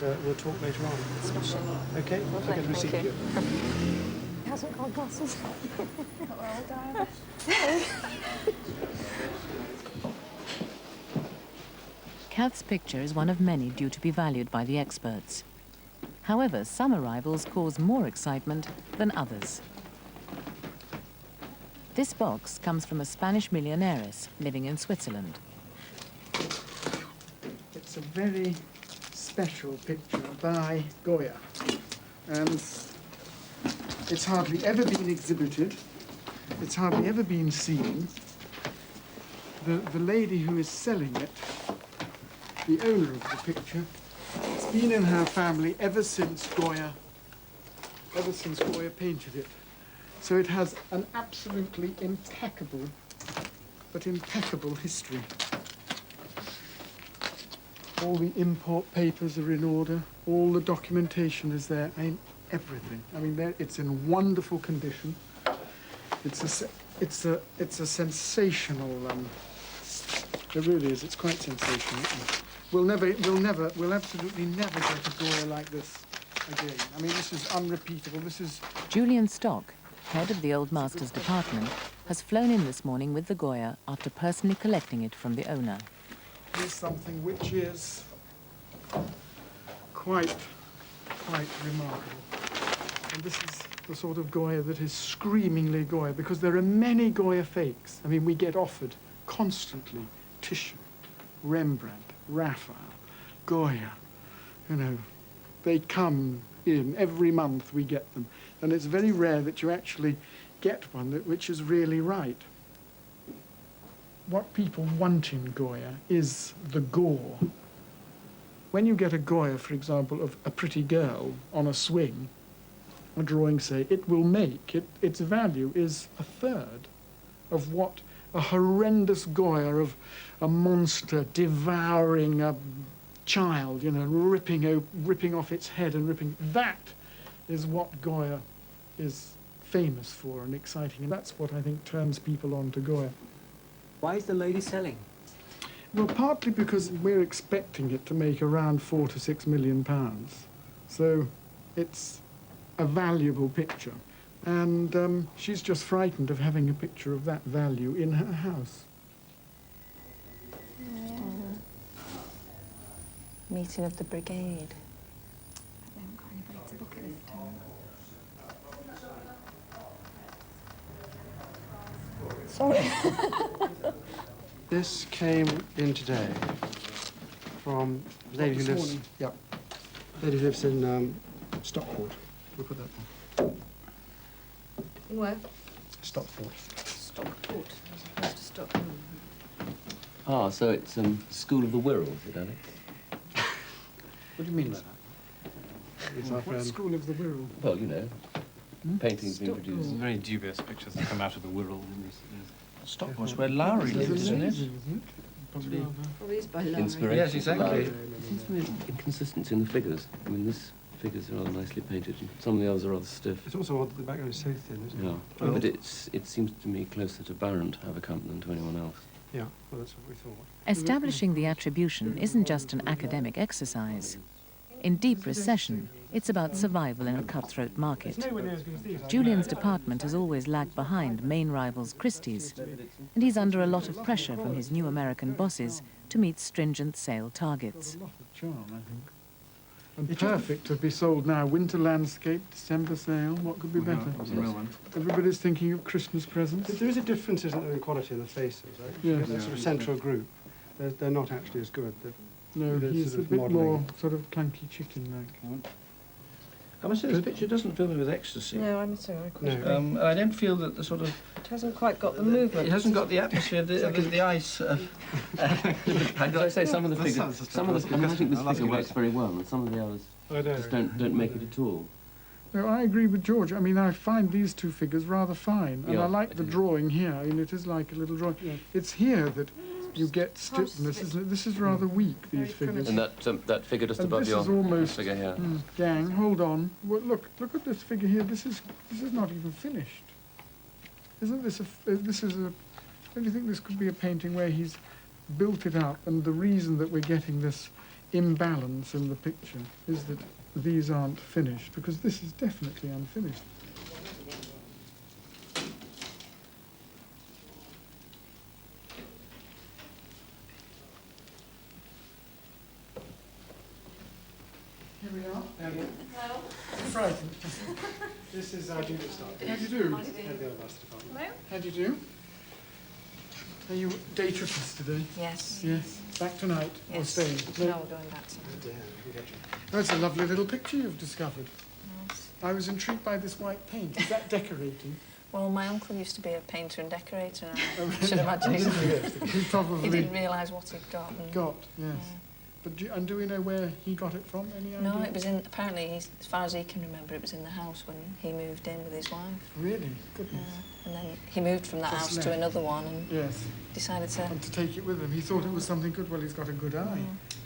We'll talk later on. Smashing. Okay? Lovely, I can receive thank you. He hasn't got glasses. Kath's picture is one of many due to be valued by the experts. However, some arrivals cause more excitement than others. This box comes from a Spanish millionaires living in Switzerland. It's a very special picture by Goya, and it's hardly ever been exhibited. It's hardly ever been seen. The lady who is selling it, the owner of the picture, it's been in her family ever since Goya painted it. So it has an absolutely impeccable history. All the import papers are in order. All the documentation is there. I mean, everything. I mean, it's in wonderful condition. It's a sensational. It really is. It's quite sensational. We'll absolutely never get a Goya like this again. I mean, this is unrepeatable. This is. Julian Stock, head of the Old Masters department, has flown in this morning with the Goya after personally collecting it from the owner. Here's something which is quite remarkable. And this is the sort of Goya that is screamingly Goya, because there are many Goya fakes. I mean, we get offered constantly Titian, Rembrandt, Raphael, Goya. You know, they come in every month, we get them. And it's very rare that you actually get one which is really right. What people want in Goya is the gore. When you get a Goya, for example, of a pretty girl on a swing, a drawing, say, it will make, its value is a third of what a horrendous Goya of a monster devouring a child, you know, ripping off its head and ripping. That is what Goya is famous for and exciting. And that's what I think turns people on to Goya. Why is the lady selling? Well, partly because we're expecting it to make around £4 to £6 million. So it's a valuable picture. And she's just frightened of having a picture of that value in her house. Meeting of the brigade. They haven't got anybody to book it this time. Sorry. This came in today from a lady who This lives. morning? Yep. Lady who lives in Stockport. We'll put that there. In where? Stockport. Stockport, as opposed to Stockholm. Ah, so it's School of the Wirral, is it, Alex? What do you mean by that? It's our What friend. school of the Wirral? Well, you know, paintings being Stockport. produced. Some very dubious pictures that come out of the Wirral in this. Stockport's where Lowry There's lives, a isn't it? legend, isn't it? Probably rather. Probably is by Lowry. Inspiration. Yes, exactly. There seems to be an inconsistency in the figures. I mean, this figures are rather nicely painted, and some of the others are rather stiff. It's also odd that the background is so thin, isn't it? Yeah, Well, but it seems to me closer to Baron to have a company than to anyone else. Yeah, well, that's what we thought. Establishing the attribution isn't just an academic exercise. In deep recession, it's about survival in a cutthroat market. Julian's department has always lagged behind main rivals Christie's, and he's under a lot of pressure from his new American bosses to meet stringent sale targets. A lot of charm, I think. And perfect to be sold now. Winter landscape, December sale. What could be better? That's a real one. Everybody's thinking of Christmas presents. There is a difference, isn't there, in quality in the faces. Right? Yeah. You get that sort of central group. They're not actually as good. No, They're he's sort a of bit modelling. more sort of clunky chicken-like. I must say, this picture doesn't fill me with ecstasy. No, I'm sorry. No. I don't feel that the sort of... It hasn't quite got the movement. It hasn't got the atmosphere of the ice. As I say, some of the That figures, sounds just some of the, like I think this I'll ask figure you works later. very well, and some of the others just don't make it at all. No, I agree with George. I mean, I find these two figures rather fine. And Yeah, I like I the do. drawing here. I mean, it is like a little drawing. Yeah. It's here that you get stiffness, isn't it? This is rather weak, these figures. And that figure just And above this your is almost- figure here. Gang, hold on. Well, look at this figure here. This is not even finished. Isn't this don't you think this could be a painting where he's built it up, and the reason that we're getting this imbalance in the picture is that these aren't finished, because this is definitely unfinished. Here we are. Hello. Frightened. This is our junior staff. How do you do? Head of the other master department. Hello. How do you do? Are you day trippers today? Yes. Yes. Back tonight or Yes. staying? No, we're going back to Oh dear, we get you. That's a lovely little picture you've discovered. Yes. I was intrigued by this white paint. Is that decorating? Well, my uncle used to be a painter and decorator, and Oh, I really? should imagine He he probably didn't realise what he'd got. And, got, yes. But do we know where he got it from? Any idea? No, it was in, apparently, as far as he can remember, it was in the house when he moved in with his wife. Really? Goodness. And then he moved from that Just house left. to another one and Yes. decided to... And to take it with him. He thought it was something good. Well, he's got a good eye.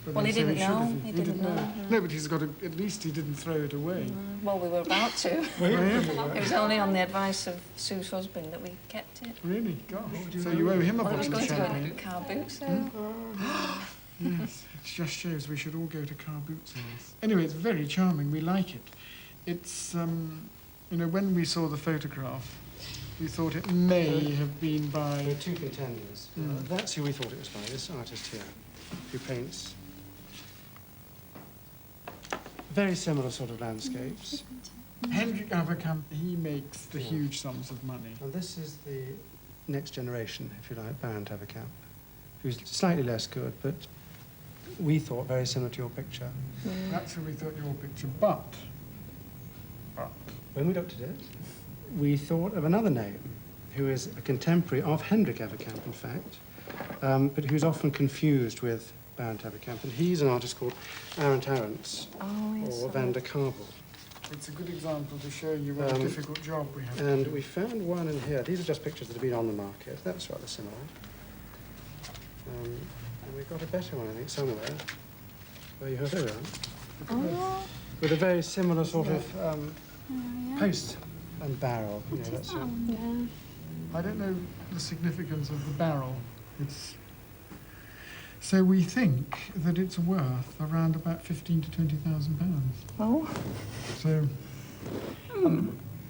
But Well, then he so didn't should know. have. He didn't know, No, but he's got a, at least he didn't throw it away. Well, we were about to. Really? It was only on the advice of Sue's husband that we kept it. Really? Gosh. So you owe him a Well, it was bottle of going to go champagne. in car boot sale. Yes, it just shows we should all go to car boot sales. Anyway, it's very charming. We like it. It's, you know, when we saw the photograph, we thought it may have been There are by... two contenders. Mm. That's who we thought it was by, this artist here, who paints very similar sort of landscapes. Hendrik Averkamp, he makes the Yeah. huge sums of money. And this is the next generation, if you like, Baron Taverkamp, who's slightly less good, but we thought very similar to your picture. That's who we thought your picture, but When we looked at it, we thought of another name, who is a contemporary of Hendrik Averkamp, in fact, but who's often confused with Baron Taverkamp. And he's an artist called Arent Arents, Oh, yes. or Van der Kabel. it's a good example to show you what a Um, difficult job we have to And do. we found one in here. These are just pictures that have been on the market. That's rather similar. And we've got a better one, I think, somewhere. Where you have there, Oh, with a very similar sort of yeah. post and barrel. You know, What is that's that one? I don't know the significance of the barrel. It's so we think that it's worth around about 15 to 20,000 pounds. Oh, So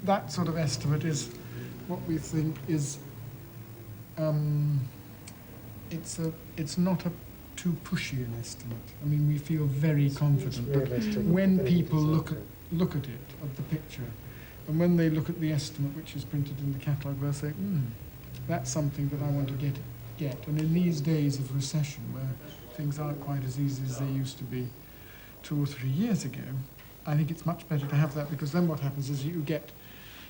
that sort of estimate is what we think is. It's not a too pushy an estimate. I mean, we feel very confident. But realistic. when Very people look conservative. at it, at the picture, and when they look at the estimate which is printed in the catalogue, they'll say, that's something that I want to get. And in these days of recession, where things aren't quite as easy as they used to be 2 or 3 years ago, I think it's much better to have that, because then what happens is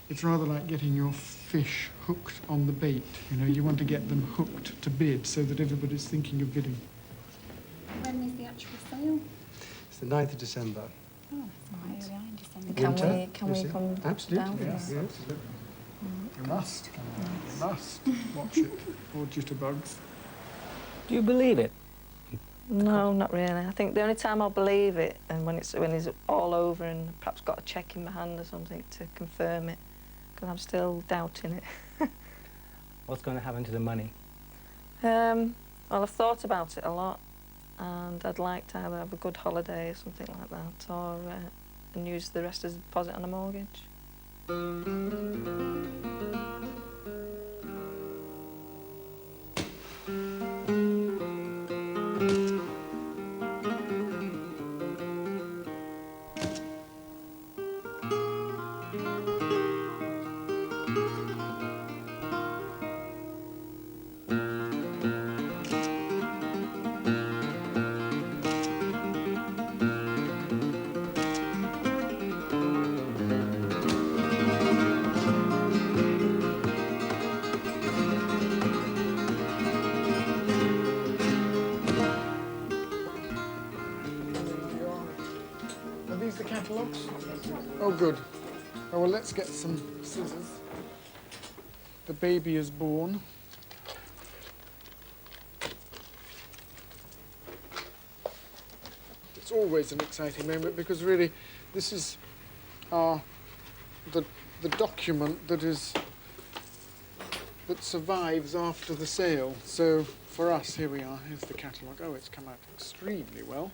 it's rather like getting your fish hooked on the bait. You know, you want to get them hooked to bid so that everybody's thinking of bidding. When is the actual sale? It's the 9th of December. Oh, that's right. Early in December. Can we come Absolutely. down? Yes. Yes. Yes. You must. You must watch it, or jitterbugs. Do you believe it? No, not really. I think the only time I'll believe it, and when it's all over and perhaps got a cheque in my hand or something to confirm it, because I'm still doubting it. What's going to happen to the money? Well, I've thought about it a lot, and I'd like to either have a good holiday or something like that, or and use the rest as a deposit on a mortgage. Are these the catalogues? Oh, good. Oh, well, let's get some scissors. The baby is born. It's always an exciting moment, because really this is the document that survives after the sale. So for us, here we are. Here's the catalogue. Oh, it's come out extremely well.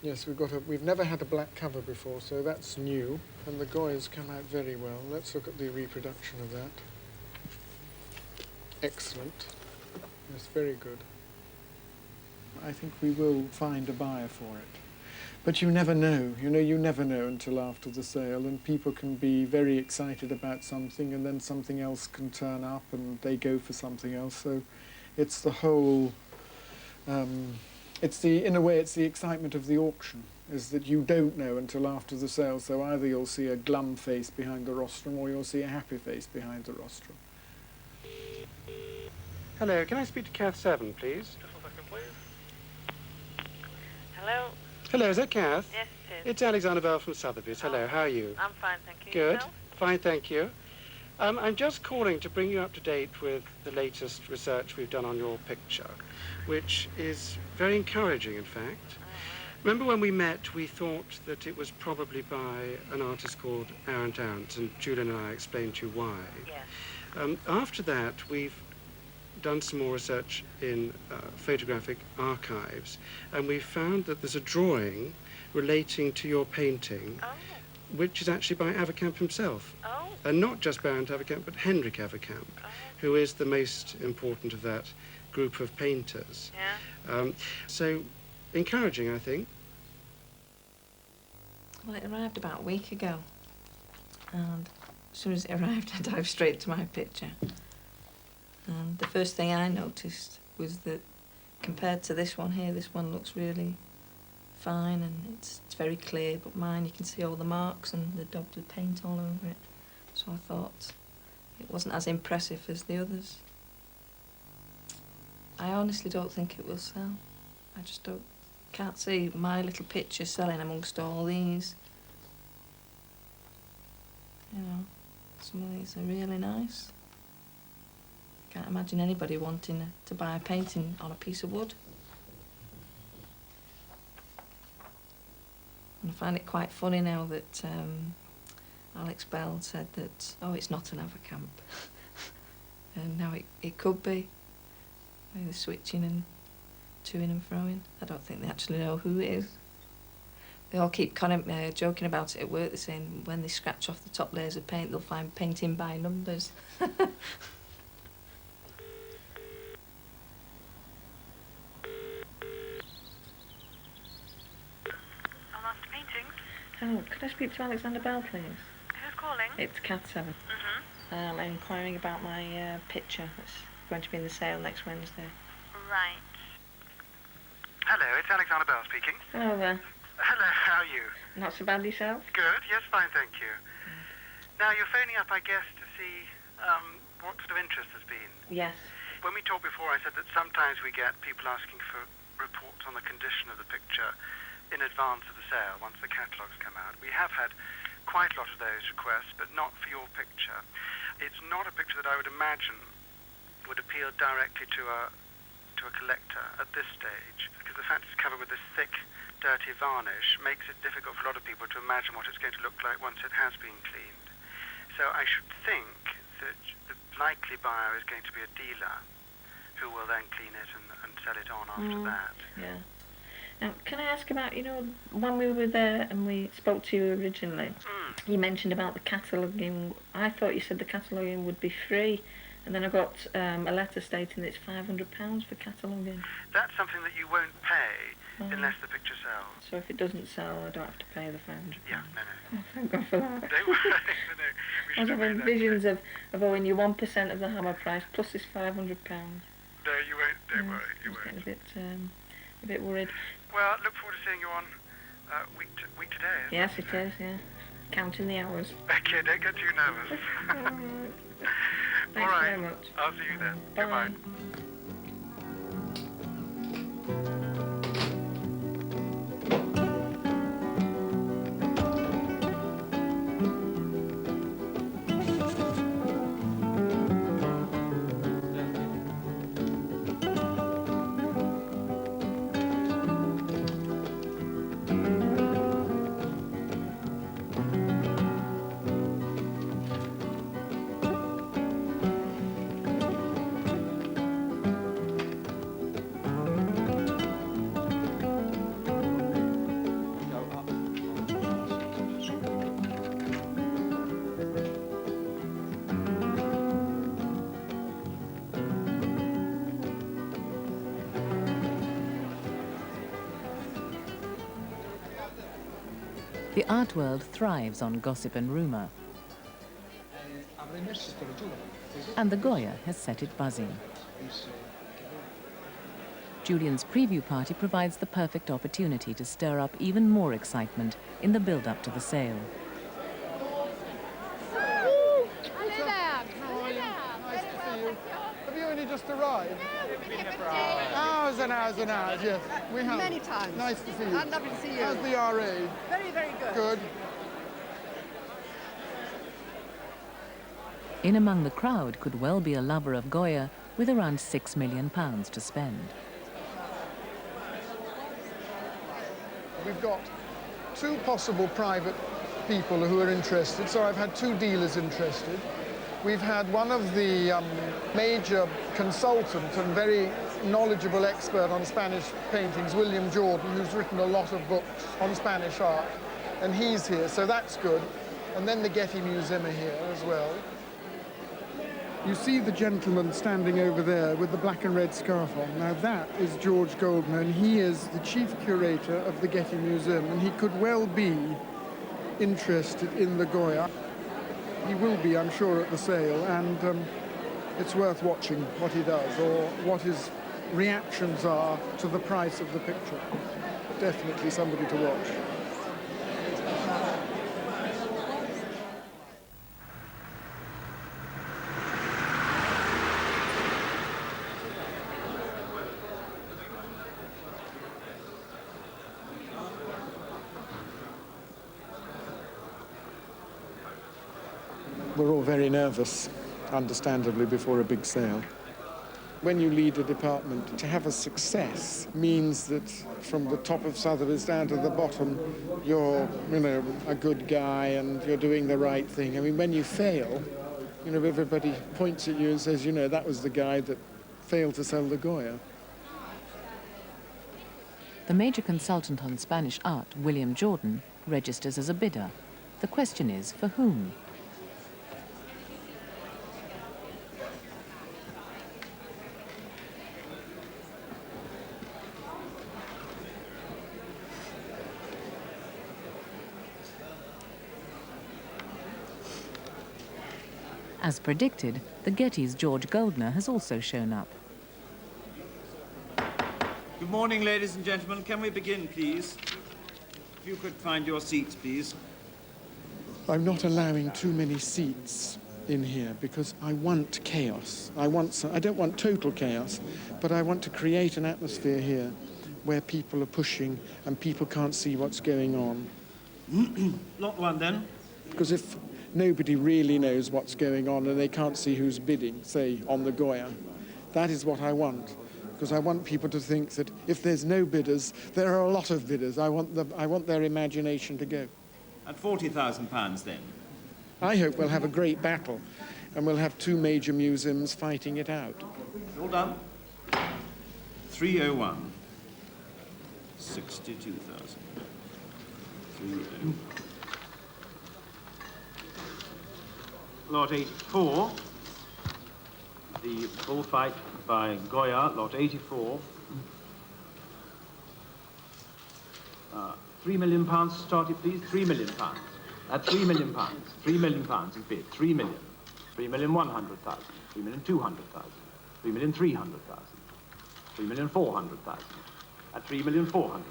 Yes, we've never had a black cover before, so that's new, and the Goyas come out very well. Let's look at the reproduction of that. Excellent. Yes, very good. I think we will find a buyer for it. But you never know, you never know until after the sale, and people can be very excited about something and then something else can turn up and they go for something else. So it's the whole, in a way, it's the excitement of the auction, is that you don't know until after the sale. So either you'll see a glum face behind the rostrum or you'll see a happy face behind the rostrum. Hello, can I speak to Kath Seven, please? Just a second, please. Hello? Hello, is that Kath? Yes, it is. It's Alexander Bell from Sotheby's. Hello, how are you? I'm fine, thank you. Good. Yourself? Fine, thank you. I'm just calling to bring you up to date with the latest research we've done on your picture, which is very encouraging, in fact. Remember when we met, we thought that it was probably by an artist called Arent Arent, and Julian and I explained to you why. Yes. After that, we've done some more research in photographic archives, and we found that there's a drawing relating to your painting, which is actually by Avercamp himself. Oh. And not just Barend Avercamp, but Hendrik Avercamp, who is the most important of that group of painters. Yeah. So encouraging, I think. Well, it arrived about a week ago, and as soon as it arrived, I dived straight to my picture. And the first thing I noticed was that compared to this one here, this one looks really fine and it's very clear, but mine, you can see all the marks and the daubed with paint all over it. So I thought it wasn't as impressive as the others. I honestly don't think it will sell. I just can't see my little picture selling amongst all these. You know, some of these are really nice. Can't imagine anybody wanting to buy a painting on a piece of wood. And I find it quite funny now that Alex Bell said that, oh, it's not an Avercamp. And now it could be. They're switching and toing and froing. I don't think they actually know who it is. They all keep joking about it at work. They're saying when they scratch off the top layers of paint, they'll find painting by numbers. Oh, could I speak to Alexander Bell, please? Who's calling? It's Kath Seven. I'm inquiring about my picture that's going to be in the sale next Wednesday. Right. Hello, it's Alexander Bell speaking. Hello there. Hello, how are you? Not so bad yourself? Good, yes, fine, thank you. Now, you're phoning up, I guess, to see what sort of interest there's been. Yes. When we talked before, I said that sometimes we get people asking for reports on the condition of the picture in advance of the sale, once the catalogues come out. We have had quite a lot of those requests, but not for your picture. It's not a picture that I would imagine would appeal directly to a collector at this stage, because the fact it's covered with this thick, dirty varnish makes it difficult for a lot of people to imagine what it's going to look like once it has been cleaned. So I should think that the likely buyer is going to be a dealer who will then clean it and sell it on after that. Yeah. Now, can I ask about, when we were there and we spoke to you originally, you mentioned about the cataloguing. I thought you said the cataloguing would be free, and then I got a letter stating that it's £500 for cataloguing. That's something that you won't pay unless the picture sells. So if it doesn't sell, I don't have to pay the £500? Yeah, no. Oh, thank God for that. Don't worry, no. I was having visions of owing you 1% of the hammer price plus this £500. No, you won't. Don't worry, you won't. I was getting a bit worried. Well, look forward to seeing you on week today. Yes, it is, yeah. Counting the hours. Okay, don't get too nervous. Thanks All right. very much. I'll see you then. Bye. Goodbye. The art world thrives on gossip and rumour, and the Goya has set it buzzing. Julian's preview party provides the perfect opportunity to stir up even more excitement in the build-up to the sale. Hello there. How are you? Nice to see you. Have you only just arrived? Hours and hours and hours, yes. We have. Many times. Nice to see you. And lovely to see you. How's the RA? Very, very good. Good. In among the crowd could well be a lover of Goya with around £6 million to spend. We've got two possible private people who are interested, so I've had two dealers interested. We've had one of the major consultant and very knowledgeable expert on Spanish paintings, William Jordan, who's written a lot of books on Spanish art, and he's here, so that's good. And then the Getty Museum are here as well. You see the gentleman standing over there with the black and red scarf on. Now that is George Goldner, and he is the chief curator of the Getty Museum, and he could well be interested in the Goya. He will be, I'm sure, at the sale, and it's worth watching what he does or what his reactions are to the price of the picture. Definitely somebody to watch. We're all very nervous, understandably, before a big sale. When you lead a department, to have a success means that from the top of Sotheby's down to the bottom, you're, a good guy and you're doing the right thing. I mean, when you fail, everybody points at you and says, that was the guy that failed to sell the Goya. The major consultant on Spanish art, William Jordan, registers as a bidder. The question is, for whom? As predicted, the Getty's George Goldner has also shown up. Good morning, ladies and gentlemen. Can we begin, please? If you could find your seats, please. I'm not allowing too many seats in here because I want chaos. I don't want total chaos, but I want to create an atmosphere here where people are pushing and people can't see what's going on. Lot one, then. Because if nobody really knows what's going on and they can't see who's bidding, say, on the Goya, that is what I want. Because I want people to think that if there's no bidders, there are a lot of bidders. I want their imagination to go. At £40,000, then. I hope we'll have a great battle, and we'll have two major museums fighting it out. All done. 301. 62,000. 30. Lot 84. The bullfight by Goya, lot 84. £3 million started, please. £3 million. At £3 million. £3 million is bid. 3 million. 3,100,000. 3,200,000. 3,300,000. 3,400,000. At 3,400,000.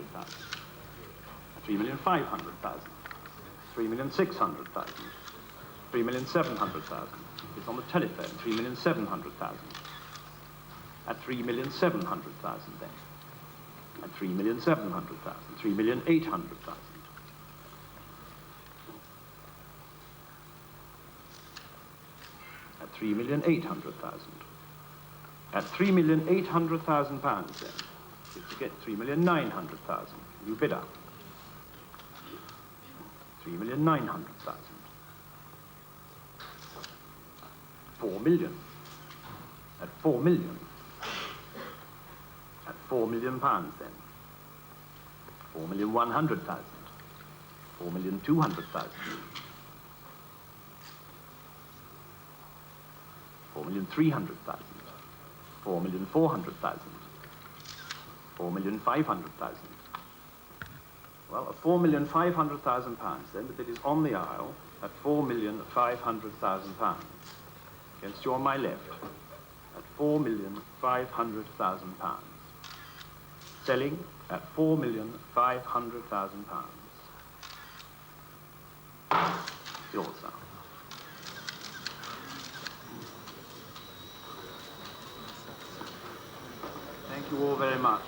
At 3,500,000. 3,600,000. 3,700,000. It's on the telephone. 3,700,000. At 3,700,000 then. At 3,700,000. 3,800,000. At 3,800,000. At £3,800,000 then. If you get 3,900,000, you bid up. 3,900,000. 4 million. At 4 million. At £4 million then. 4,100,000. 4,200,000. 4,300,000. 4,400,000. 4,500,000. Well, at £4,500,000, then the bid is on the aisle at £4,500,000. Against you on my left at £4,500,000. Selling at £4,500,000. Yours now. Thank you all very much.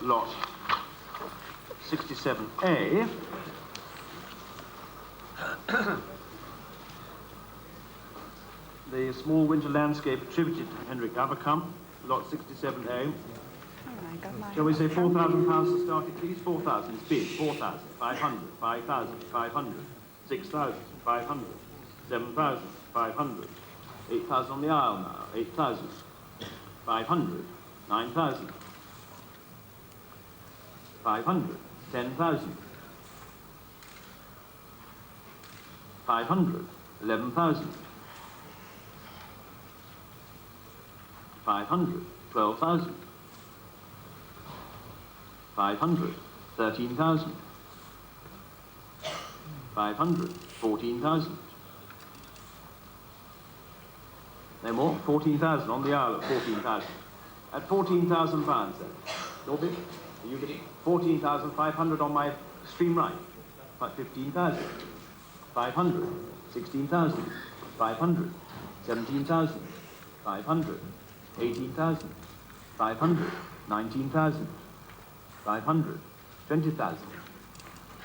Lot 67A. The small winter landscape attributed to Hendrik Averkamp, lot 67A. Shall we say £4,000 to start it, please? 4,000 is bid. 4,000, 500, 5,000, 500, 6,000, 500, 7,000, 500. 8,000 on the aisle now. 8,000, 500, 9,000, 500, 10,000, 500, 11,000, 500, 12,000, 500, 13,000, 500, 14,000. No more? 14,000 on the aisle at 14,000. At £14,000 then. Your bid? Are you bidding? 14,500 on my extreme right. About 15,000. 500. 16,000. 500. 17,000. 500. 18,000. 500. 19,000. 500. 20,000.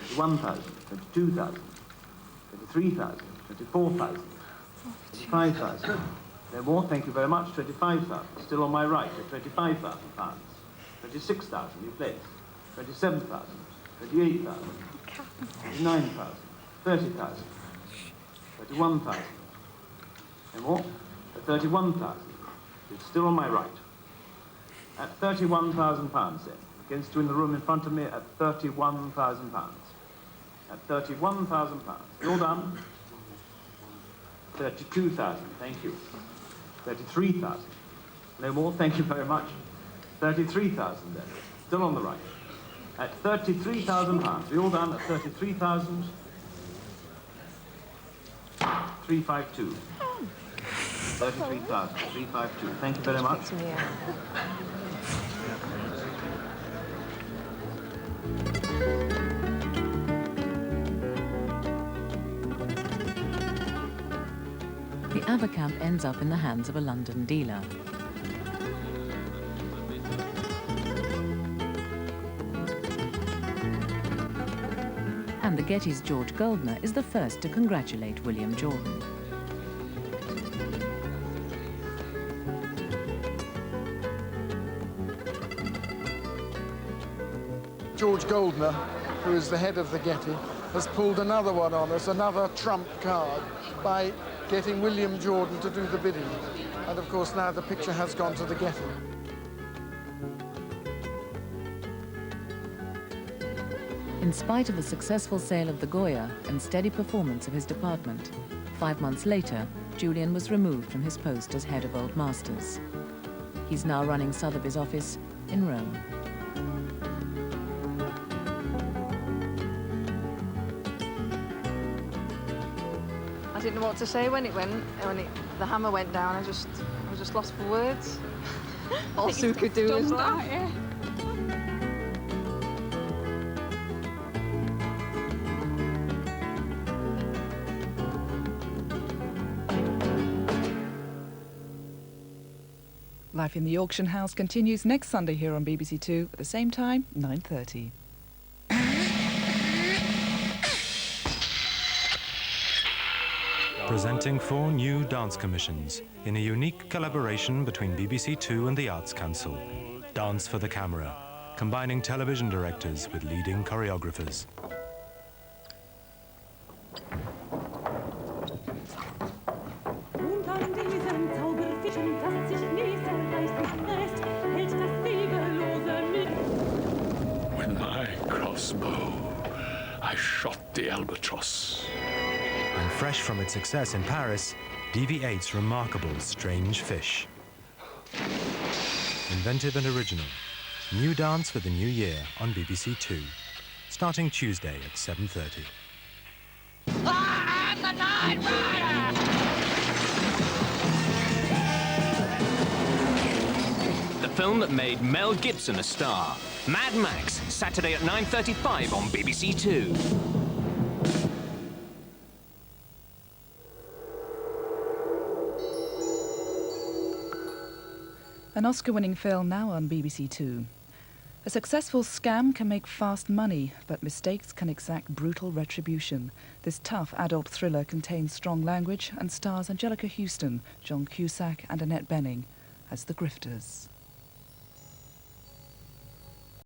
21,000. 22,000. 23,000. 24,000. 25,000. No more, thank you very much. 25,000. Still on my right at £25,000. 26,000 you place. 27,000. 28,000. 29,000. 30,000. 31,000. No more, at 31,000. It's still on my right. At £31,000 then. Against you in the room in front of me at £31,000. At £31,000. You're done. 32,000, thank you. 33,000. No more, thank you very much. 33,000 then. Still on the right. At £33,000. We all done at 33,000. 352. 33,000. 352. Thank you very much. The Averkamp ends up in the hands of a London dealer. And the Getty's George Goldner is the first to congratulate William Jordan. George Goldner, who is the head of the Getty, has pulled another one on us, another trump card, by getting William Jordan to do the bidding. And of course now the picture has gone to the Getty. In spite of the successful sale of the Goya and steady performance of his department, 5 months later, Julian was removed from his post as head of Old Masters. He's now running Sotheby's office in Rome. I didn't know what to say when the hammer went down. I was just lost for words. All Sue could do was laugh. Life in the Auction House continues next Sunday here on BBC Two at the same time, 9:30. Presenting 4 new dance commissions in a unique collaboration between BBC Two and the Arts Council. Dance for the Camera, combining television directors with leading choreographers. With my crossbow, I shot the albatross. And fresh from its success in Paris, DV8's remarkable Strange Fish. Inventive and original, New Dance for the New Year on BBC Two, starting Tuesday at 7:30. I am the Night Rider! The film that made Mel Gibson a star. Mad Max, Saturday at 9:35 on BBC Two. An Oscar-winning film now on BBC Two. A successful scam can make fast money, but mistakes can exact brutal retribution. This tough adult thriller contains strong language and stars Angelica Houston, John Cusack and Annette Bening as the Grifters.